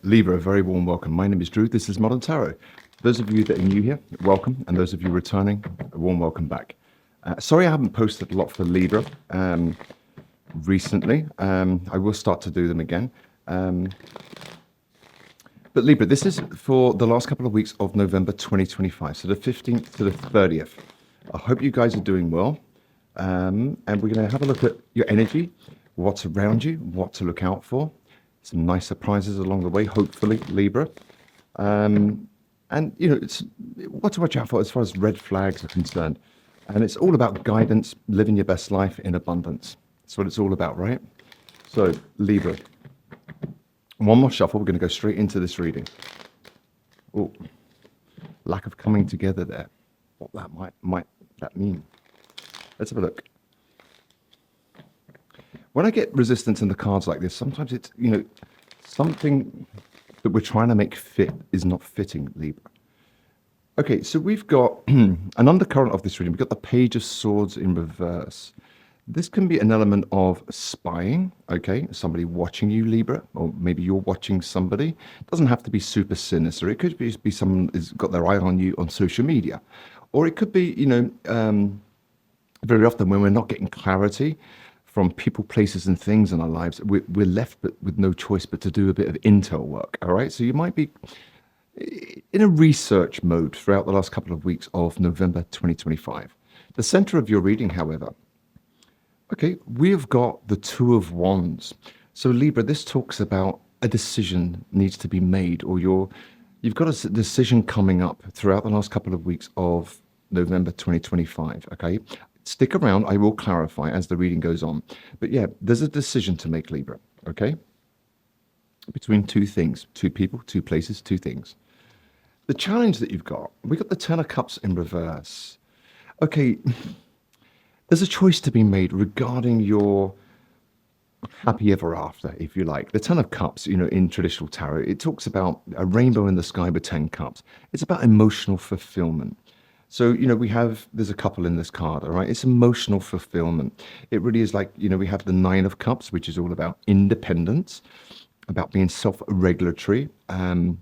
Libra, a very warm welcome. My name is Drew. This is Modern Tarot. Those of you that are new here, welcome. And those of you returning, a warm welcome back. Sorry I haven't posted a lot for Libra recently. I will start to do them again. But Libra, this is for the last couple of weeks of November 2025. So the 15th to the 30th. I hope you guys are doing well. And we're going to have a look at your energy, what's around you, what to look out for. Some nice surprises along the way, hopefully, Libra. And, you know, it's what to watch out for as far as red flags are concerned. And it's all about guidance, living your best life in abundance. That's what it's all about, right? So, Libra. One more shuffle. We're going to go straight into this reading. Oh, lack of coming together there. What that might that mean? Let's have a look. When I get resistance in the cards like this, sometimes it's, you know, something that we're trying to make fit is not fitting, Libra. Okay, so we've got an undercurrent of this reading. We've got the Page of Swords in reverse. This can be an element of spying, okay? Somebody watching you, Libra, or maybe you're watching somebody. It doesn't have to be super sinister. It could be someone who's got their eye on you on social media. Or it could be, you know, very often when we're not getting clarity from people, places, and things in our lives, we're left with no choice but to do a bit of intel work, all right? So you might be in a research mode throughout the last couple of weeks of November 2025. The center of your reading, however, okay, we've got the Two of Wands. So Libra, this talks about a decision needs to be made, or you've got a decision coming up throughout the last couple of weeks of November 2025, okay? Stick around, I will clarify as the reading goes on. But yeah, there's a decision to make, Libra, okay? Between two things, two people, two places, two things. The challenge that you've got, we've got the Ten of Cups in reverse. Okay, there's a choice to be made regarding your happy ever after, if you like. The Ten of Cups, you know, in traditional tarot, it talks about a rainbow in the sky with 10 cups. It's about emotional fulfillment. So, you know, there's a couple in this card, all right? It's emotional fulfillment. It really is like, you know, we have the Nine of Cups, which is all about independence, about being self-regulatory. And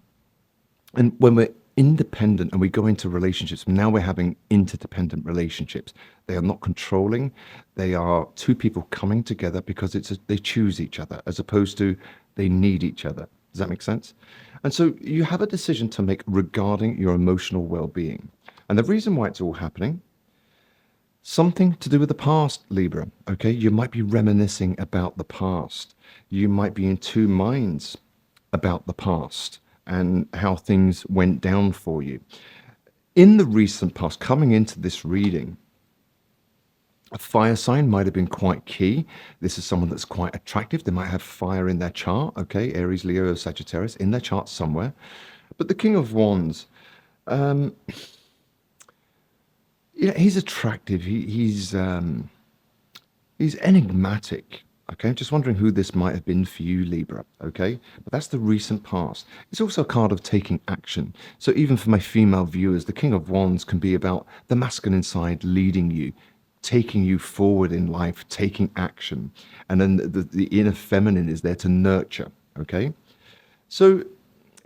when we're independent and we go into relationships, now we're having interdependent relationships. They are not controlling. They are two people coming together because they choose each other as opposed to they need each other. Does that make sense? And so you have a decision to make regarding your emotional well-being. And the reason why it's all happening, something to do with the past, Libra, okay? You might be reminiscing about the past. You might be in two minds about the past and how things went down for you. In the recent past, coming into this reading, a fire sign might have been quite key. This is someone that's quite attractive. They might have fire in their chart, okay? Aries, Leo, Sagittarius, in their chart somewhere. But the King of Wands, yeah, he's attractive. He's enigmatic. Okay, I'm just wondering who this might have been for you, Libra. Okay, but that's the recent past. It's also a card of taking action. So even for my female viewers, the King of Wands can be about the masculine side leading you, taking you forward in life, taking action, and then the inner feminine is there to nurture. Okay, so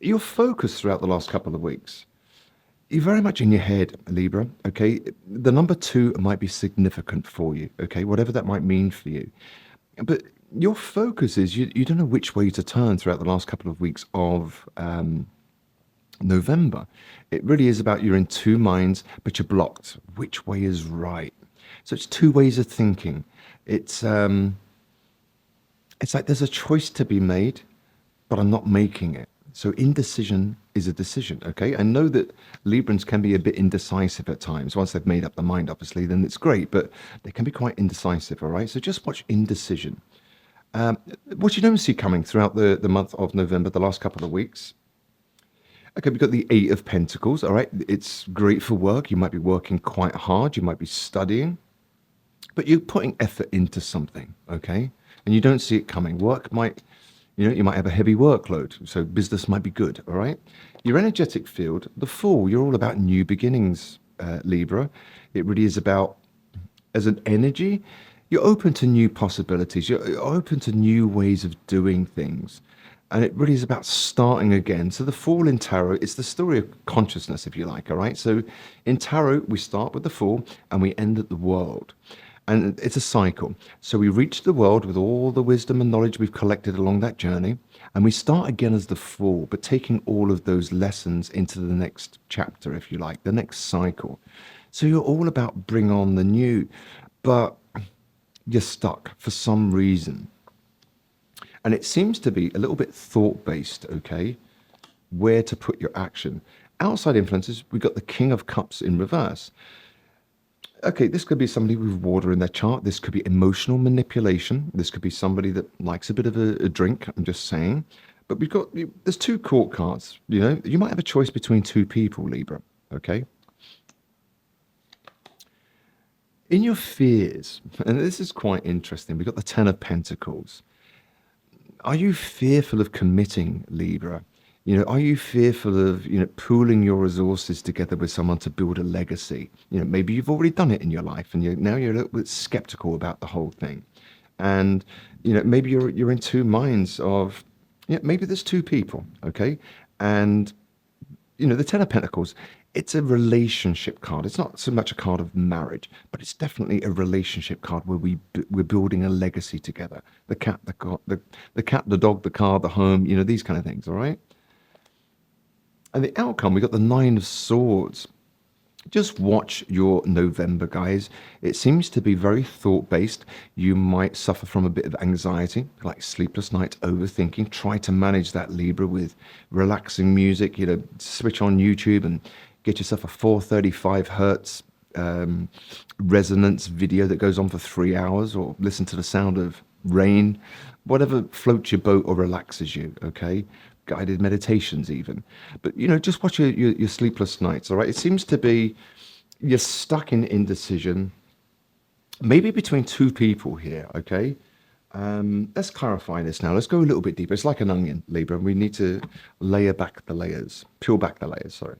your focus throughout the last couple of weeks. You're very much in your head, Libra, okay? The number 2 might be significant for you, okay? Whatever that might mean for you. But your focus is, you don't know which way to turn throughout the last couple of weeks of November. It really is about you're in two minds, but you're blocked. Which way is right? So it's two ways of thinking. It's like there's a choice to be made, but I'm not making it. So indecision is a decision, okay? I know that Librans can be a bit indecisive at times. Once they've made up their mind, obviously, then it's great, but they can be quite indecisive, all right? So just watch indecision. What you don't see coming throughout the month of November, the last couple of weeks. Okay, we've got the Eight of Pentacles, all right? It's great for work. You might be working quite hard. You might be studying, but you're putting effort into something, okay? And you don't see it coming. Work might... You know, you might have a heavy workload, so business might be good, all right? Your energetic field, the Fool, you're all about new beginnings, Libra. It really is about, as an energy, you're open to new possibilities. You're open to new ways of doing things. And it really is about starting again. So the Fool in tarot, it's the story of consciousness, if you like. All right. So in tarot, we start with the Fool and we end at the World. And it's a cycle. So we reach the world with all the wisdom and knowledge we've collected along that journey. And we start again as the Fool, but taking all of those lessons into the next chapter, if you like, the next cycle. So you're all about bring on the new, but you're stuck for some reason. And it seems to be a little bit thought based, okay? Where to put your action. Outside influences, we've got the King of Cups in reverse. Okay, this could be somebody with water in their chart. This could be emotional manipulation. This could be somebody that likes a bit of a drink, I'm just saying. But there's two court cards, you know. You might have a choice between two people, Libra, okay? In your fears, and this is quite interesting, we've got the Ten of Pentacles. Are you fearful of committing, Libra? You know, are you fearful of, you know, pooling your resources together with someone to build a legacy? You know, maybe you've already done it in your life and now you're a little bit skeptical about the whole thing. And, you know, maybe you're in two minds of, yeah, maybe there's two people, okay? And, you know, the Ten of Pentacles, it's a relationship card. It's not so much a card of marriage, but it's definitely a relationship card where we're building a legacy together. The cat, the cat, the dog, the car, the home, you know, these kind of things, all right? And the outcome, we got the Nine of Swords. Just watch your November, guys. It seems to be very thought-based. You might suffer from a bit of anxiety, like sleepless nights, overthinking. Try to manage that, Libra, with relaxing music. You know, switch on YouTube and get yourself a 435 hertz resonance video that goes on for 3 hours, or listen to the sound of rain, whatever floats your boat or relaxes you, okay? Guided meditations even. But, you know, just watch your sleepless nights, all right? It seems to be you're stuck in indecision, maybe between two people here, okay? Let's clarify this now. Let's go a little bit deeper. It's like an onion, Libra. We need to layer back the layers, peel back the layers, sorry.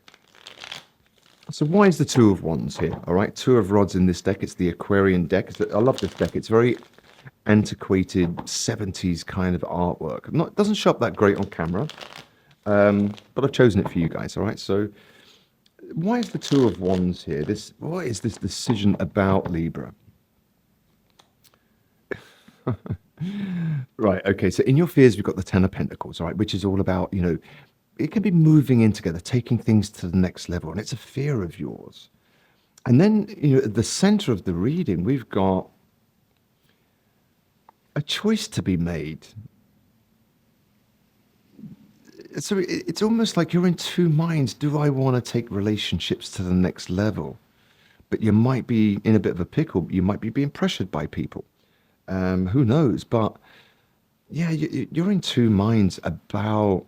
So why is the Two of Wands here, all right? Two of Rods in this deck. It's the Aquarian deck. I love this deck. It's very antiquated 70s kind of artwork. It doesn't show up that great on camera, but I've chosen it for you guys, all right? So why is the Two of Wands here? What is this decision about, Libra? Right, okay, so in your fears, we've got the Ten of Pentacles, all right, which is all about, you know, it can be moving in together, taking things to the next level, and it's a fear of yours. And then, you know, at the center of the reading, we've got a choice to be made. So it's almost like you're in two minds. Do I want to take relationships to the next level? But you might be in a bit of a pickle. You might be being pressured by people. Who knows? But yeah, you're in two minds about,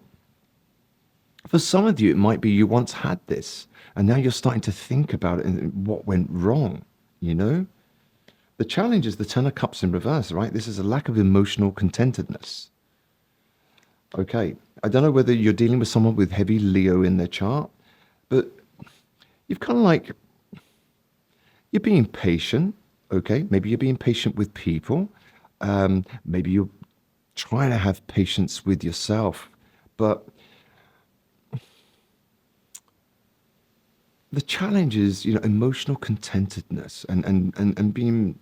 for some of you, it might be you once had this and now you're starting to think about it and what went wrong, you know? The challenge is the Ten of Cups in reverse, right? This is a lack of emotional contentedness. Okay, I don't know whether you're dealing with someone with heavy Leo in their chart, but you've kind of like, you're being patient, okay? Maybe you're being patient with people. Maybe you're trying to have patience with yourself, but the challenge is, you know, emotional contentedness and being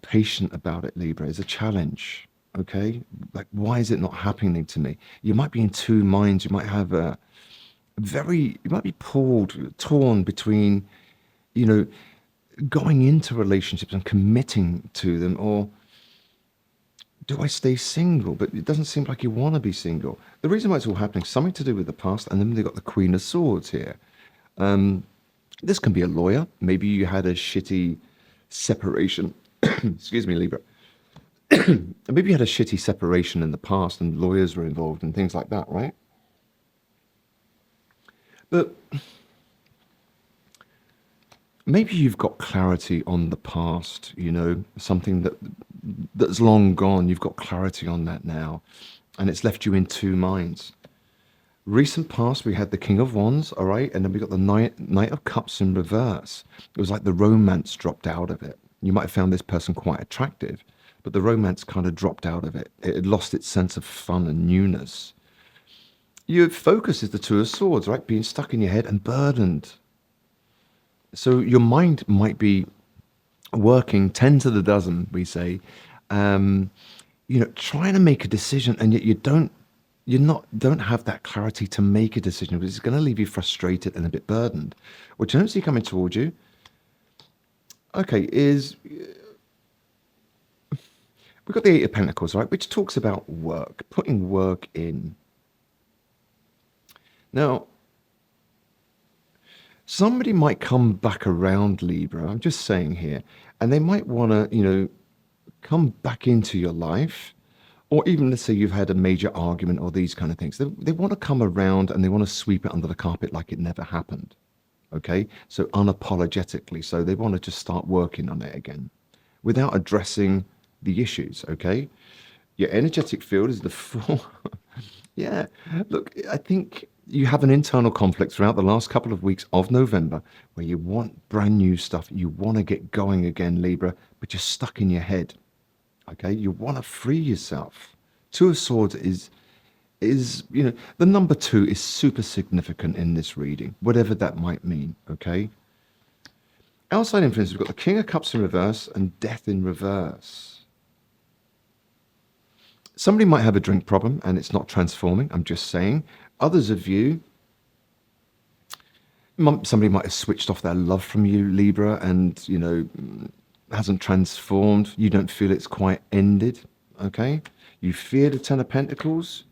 patient about it, Libra, is a challenge. Okay, like, why is it not happening to me? You might be in two minds. You might have you might be torn between, you know, going into relationships and committing to them, or do I stay single? But it doesn't seem like you want to be single. The reason why it's all happening, something to do with the past, and then they've got the Queen of Swords here. This can be a lawyer. Maybe you had a shitty separation. Excuse me, Libra. Maybe you had a shitty separation in the past and lawyers were involved and things like that, right? But maybe you've got clarity on the past, you know, something that's long gone. You've got clarity on that now, and it's left you in two minds. Recent past, we had the King of Wands, all right, and then we got the Knight of Cups in reverse. It was like the romance dropped out of it. You might have found this person quite attractive, but the romance kind of dropped out of it. It had lost its sense of fun and newness. Your focus is the Two of Swords, right? Being stuck in your head and burdened. So your mind might be working 10 to the dozen, we say, um, trying to make a decision, and yet don't have that clarity to make a decision, because it's going to leave you frustrated and a bit burdened. What you don't see coming towards you, okay, is we've got the Eight of Pentacles, right, which talks about work, putting work in. Now, somebody might come back around, Libra, I'm just saying here, and they might want to, come back into your life, or even let's say you've had a major argument or these kind of things. They want to come around and they want to sweep it under the carpet like it never happened. Okay, so unapologetically. So they want to just start working on it again without addressing the issues. Okay, your energetic field is the Fool. Yeah, look, I think you have an internal conflict throughout the last couple of weeks of November where you want brand new stuff. You want to get going again, Libra, but you're stuck in your head. Okay, you want to free yourself. Two of Swords is the number two is super significant in this reading, whatever that might mean. Okay, outside influence, we've got the King of Cups in reverse and Death in reverse. Somebody might have a drink problem and it's not transforming. I'm just saying. Others of you, somebody might have switched off their love from you, Libra, and hasn't transformed. You don't feel it's quite ended. Okay, you fear the Ten of Pentacles.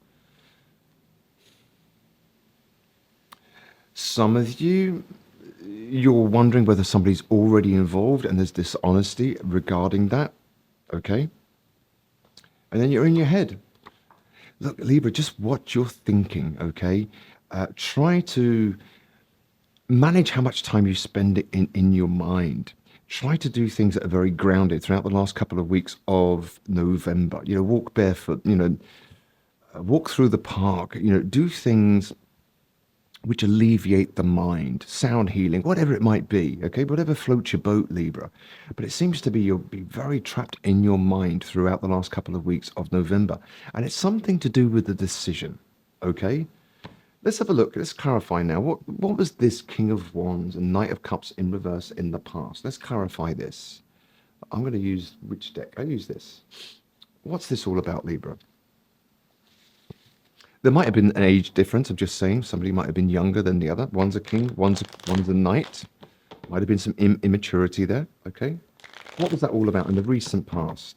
Some of you, you're wondering whether somebody's already involved and there's dishonesty regarding that. Okay, and then you're in your head. Look, Libra, just watch your thinking. Okay, try to manage how much time you spend in your mind. Try to do things that are very grounded throughout the last couple of weeks of November. Walk barefoot, walk through the park, do things which alleviate the mind, sound healing, whatever it might be, okay? Whatever floats your boat, Libra. But it seems to be you'll be very trapped in your mind throughout the last couple of weeks of November. And it's something to do with the decision, okay? Let's have a look. Let's clarify now. What was this King of Wands and Knight of Cups in reverse in the past? Let's clarify this. I'm going to use which deck? I use this. What's this all about, Libra? There might have been an age difference. I'm just saying somebody might have been younger than the other. One's a king, one's a knight. Might have been some immaturity there. Okay. What was that all about in the recent past?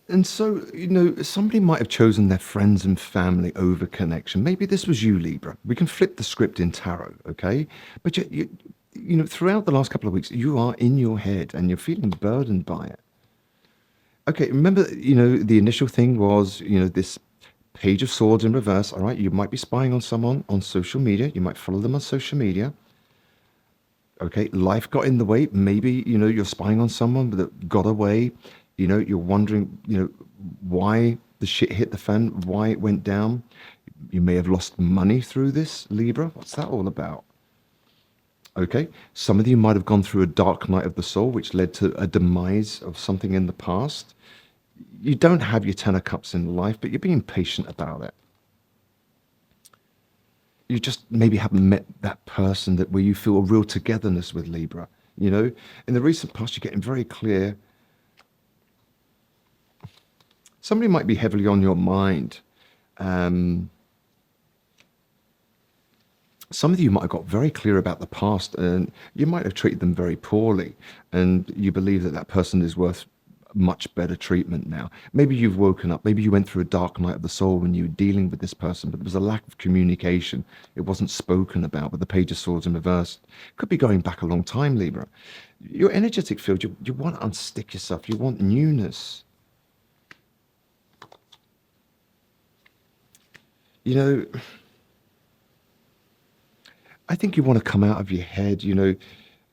And so, somebody might have chosen their friends and family over connection. Maybe this was you, Libra. We can flip the script in tarot, okay? But throughout the last couple of weeks, you are in your head and you're feeling burdened by it. Okay, remember, the initial thing was, this Page of Swords in reverse. All right, you might be spying on someone on social media. You might follow them on social media. Okay, life got in the way. Maybe, you're spying on someone that got away. You're wondering, why the shit hit the fan, why it went down. You may have lost money through this, Libra. What's that all about? Okay, some of you might have gone through a dark night of the soul, which led to a demise of something in the past. You don't have your Ten of Cups in life, but you're being patient about it. You just maybe haven't met that person where you feel a real togetherness with, Libra. In the recent past, you're getting very clear. Somebody might be heavily on your mind. Some of you might have got very clear about the past and you might have treated them very poorly. And you believe that person is worth much better treatment now. Maybe you've woken up. Maybe you went through a dark night of the soul when you were dealing with this person, but there was a lack of communication. It wasn't spoken about with the Page of Swords in reverse. Could be going back a long time, Libra. Your energetic field, you want to unstick yourself. You want newness. I think you want to come out of your head.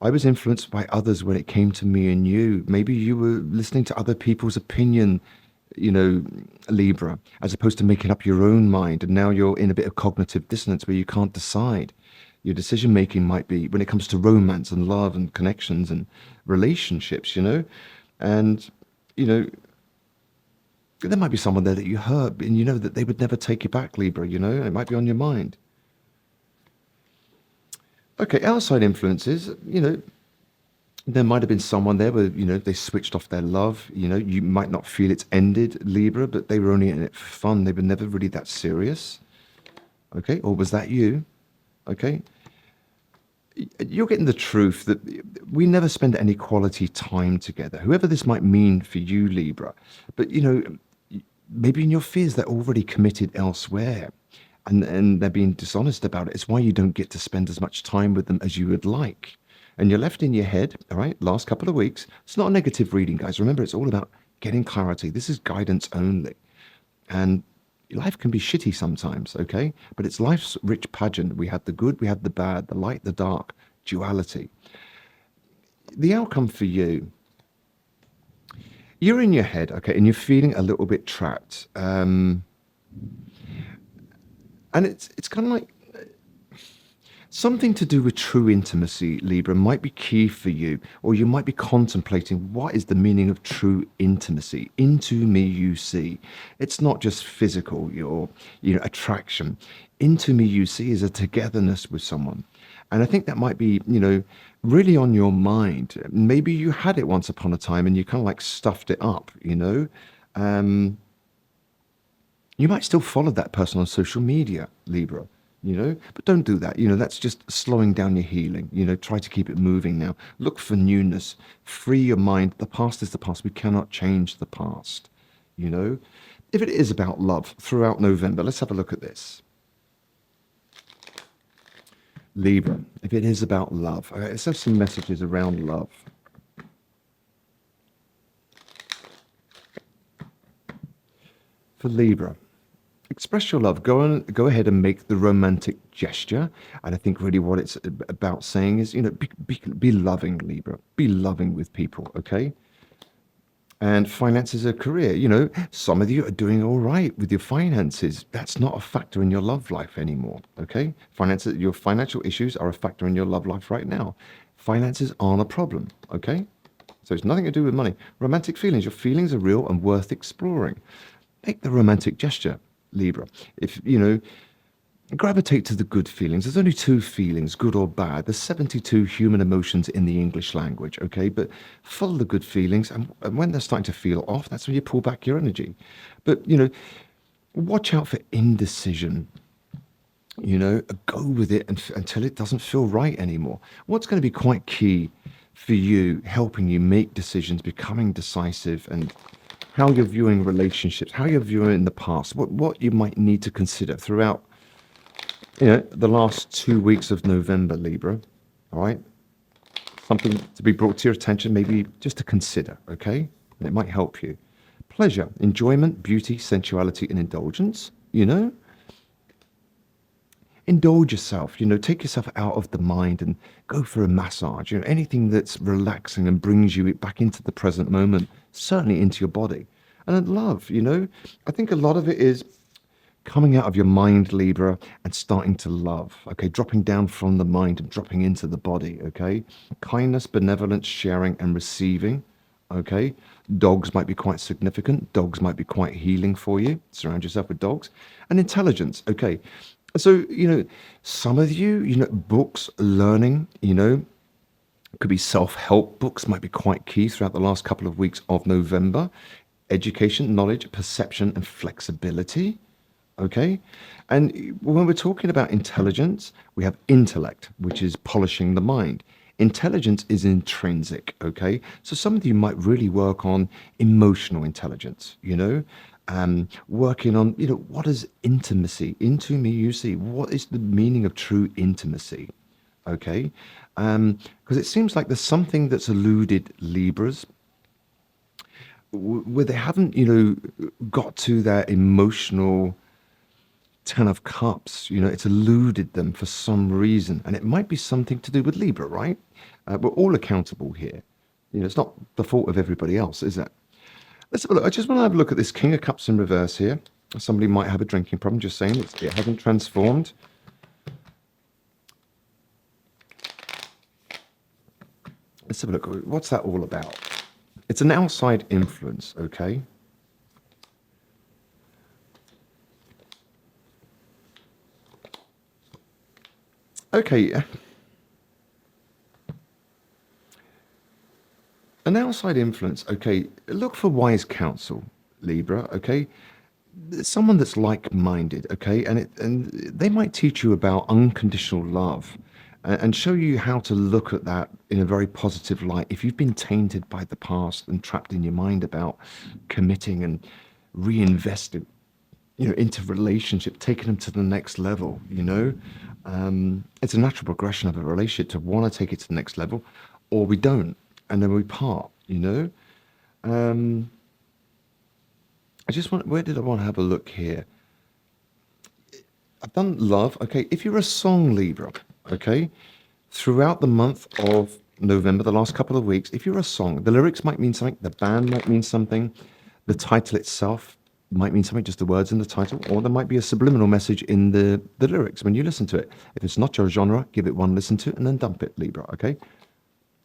I was influenced by others when it came to me and you. Maybe you were listening to other people's opinion, you know, Libra, as opposed to making up your own mind. And now you're in a bit of cognitive dissonance where you can't decide. Your decision making might be when it comes to romance and love and connections and relationships, and, you know, there might be someone there that you hurt and you know that they would never take you back, Libra, it might be on your mind. Okay, outside influences, there might have been someone there where, they switched off their love. You might not feel it's ended, Libra, but they were only in it for fun. They were never really that serious. Okay, or was that you? Okay, you're getting the truth that we never spend any quality time together, whoever this might mean for you, Libra. But, maybe in your fears, they're already committed elsewhere. And they're being dishonest about it. It's why you don't get to spend as much time with them as you would like. And you're left in your head, all right, last couple of weeks. It's not a negative reading, guys. Remember, it's all about getting clarity. This is guidance only. And life can be shitty sometimes, okay? But it's life's rich pageant. We had the good, we had the bad, the light, the dark, duality. The outcome for you, you're in your head, okay, and you're feeling a little bit trapped. And it's kind of like something to do with true intimacy, Libra, might be key for you, or you might be contemplating what is the meaning of true intimacy. Into me you see. It's not just physical, your attraction. Into me you see is a togetherness with someone. And I think that might be, really on your mind. Maybe you had it once upon a time and you kind of like stuffed it up, You might still follow that person on social media, Libra, but don't do that. That's just slowing down your healing. Try to keep it moving now. Look for newness. Free your mind. The past is the past. We cannot change the past. If it is about love throughout November, let's have a look at this. Libra, if it is about love, let's have some messages around love. For Libra, express your love. Go ahead and make the romantic gesture. And I think really what it's about saying is, be loving, Libra. Be loving with people, okay? And finances, a career. Some of you are doing all right with your finances. That's not a factor in your love life anymore, okay? Finances, your financial issues are a factor in your love life right now. Finances aren't a problem, okay? So it's nothing to do with money. Romantic feelings. Your feelings are real and worth exploring. Make the romantic gesture, Libra. If, gravitate to the good feelings. There's only two feelings, good or bad. There's 72 human emotions in the English language, okay? But follow the good feelings. And when they're starting to feel off, that's when you pull back your energy. But, watch out for indecision. Go with it until it doesn't feel right anymore. What's going to be quite key for you, helping you make decisions, becoming decisive, and how you're viewing relationships, how you're viewing the past, what you might need to consider throughout, the last 2 weeks of November, Libra. All right, something to be brought to your attention, maybe just to consider, okay? And it might help you. Pleasure, enjoyment, beauty, sensuality, and indulgence. Indulge yourself. Take yourself out of the mind and go for a massage. Anything that's relaxing and brings you back into the present moment, certainly into your body. And then love, I think a lot of it is coming out of your mind, Libra, and starting to love, okay? Dropping down from the mind and dropping into the body, okay? Kindness, benevolence, sharing, and receiving, okay? Dogs might be quite significant. Dogs might be quite healing for you. Surround yourself with dogs. And intelligence, okay? So, some of you, books, learning, could be self-help books, might be quite key throughout the last couple of weeks of November. Education, knowledge, perception, and flexibility. Okay. And when we're talking about intelligence, we have intellect, which is polishing the mind. Intelligence is intrinsic. Okay. So some of you might really work on emotional intelligence, working on, what is intimacy? Into me, you see, what is the meaning of true intimacy? Okay. Because it seems like there's something that's eluded Libras where they haven't, got to their emotional Ten of Cups, it's eluded them for some reason. And it might be something to do with Libra, right? We're all accountable here. It's not the fault of everybody else, is it? Let's have a look. I just want to have a look at this King of Cups in reverse here. Somebody might have a drinking problem, just saying. It hasn't transformed. Let's have a look. What's that all about? It's an outside influence, okay? Okay. An outside influence, okay. Look for wise counsel, Libra, okay? Someone that's like-minded, okay? And they might teach you about unconditional love and show you how to look at that in a very positive light. If you've been tainted by the past and trapped in your mind about committing and reinvesting, into relationship, taking them to the next level. It's a natural progression of a relationship to want to take it to the next level, or we don't, and then we part. Um, where did I want to have a look here? I've done love. Okay, if you're a song Libra, okay, throughout the month of November, the last couple of weeks, if you're a song, the lyrics might mean something, the band might mean something, the title itself might mean something, just the words in the title, or there might be a subliminal message in the lyrics when you listen to it. If it's not your genre, give it one listen to and then dump it, Libra, okay?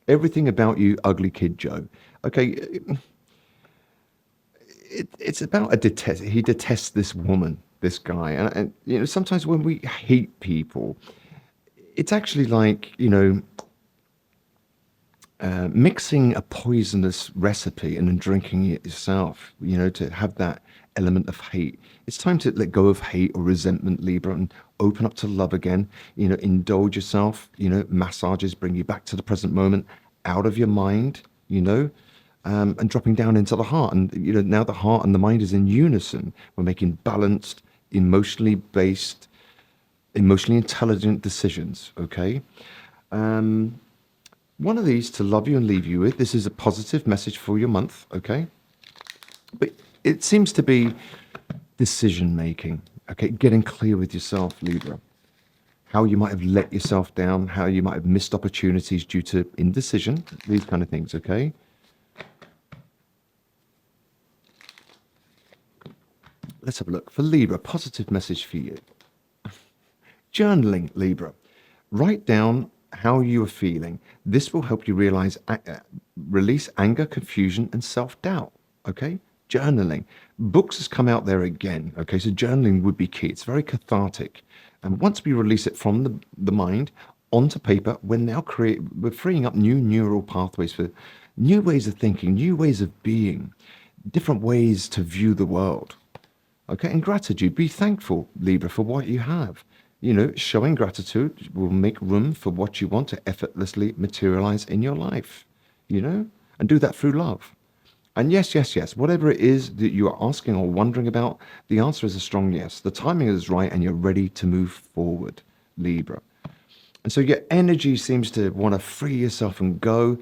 Everything about you, ugly kid Joe. Okay, it's about he detests this woman, this guy. And sometimes when we hate people, it's actually like, mixing a poisonous recipe and then drinking it yourself, to have that element of hate. It's time to let go of hate or resentment, Libra, and open up to love again. Indulge yourself. Massages bring you back to the present moment, out of your mind, and dropping down into the heart. And, now the heart and the mind is in unison. We're making balanced, emotionally based, emotionally intelligent decisions, okay? One of these to love you and leave you with. This is a positive message for your month, okay? But it seems to be decision making, okay? Getting clear with yourself, Libra. How you might have let yourself down, how you might have missed opportunities due to indecision, these kind of things, okay? Let's have a look. For Libra, positive message for you. Journaling, Libra. Write down how you are feeling. This will help you release anger, confusion, and self-doubt. Okay? Journaling. Books has come out there again. Okay, so journaling would be key. It's very cathartic. And once we release it from the mind onto paper, we're freeing up new neural pathways for new ways of thinking, new ways of being, different ways to view the world. Okay, and gratitude. Be thankful, Libra, for what you have. Showing gratitude will make room for what you want to effortlessly materialize in your life, and do that through love. And yes, yes, yes, whatever it is that you are asking or wondering about, the answer is a strong yes. The timing is right and you're ready to move forward, Libra. And so your energy seems to want to free yourself and go.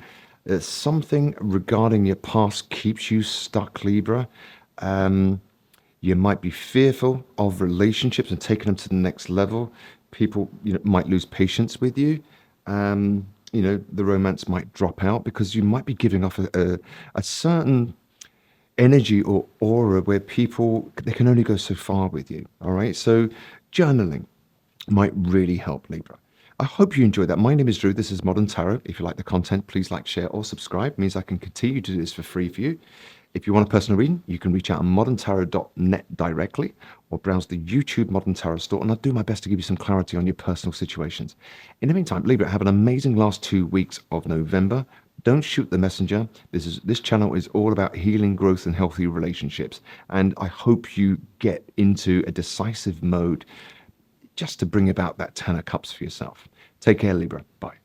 Something regarding your past keeps you stuck, Libra. You might be fearful of relationships and taking them to the next level. People, might lose patience with you. The romance might drop out because you might be giving off a certain energy or aura where they can only go so far with you. All right. So journaling might really help, Libra. I hope you enjoyed that. My name is Drew. This is Modern Tarot. If you like the content, please like, share, or subscribe. It means I can continue to do this for free for you. If you want a personal reading, you can reach out on moderntarot.net directly or browse the YouTube Modern Tarot store, and I'll do my best to give you some clarity on your personal situations. In the meantime, Libra, have an amazing last 2 weeks of November. Don't shoot the messenger. This channel is all about healing, growth, and healthy relationships. And I hope you get into a decisive mode just to bring about that 10 of Cups for yourself. Take care, Libra. Bye.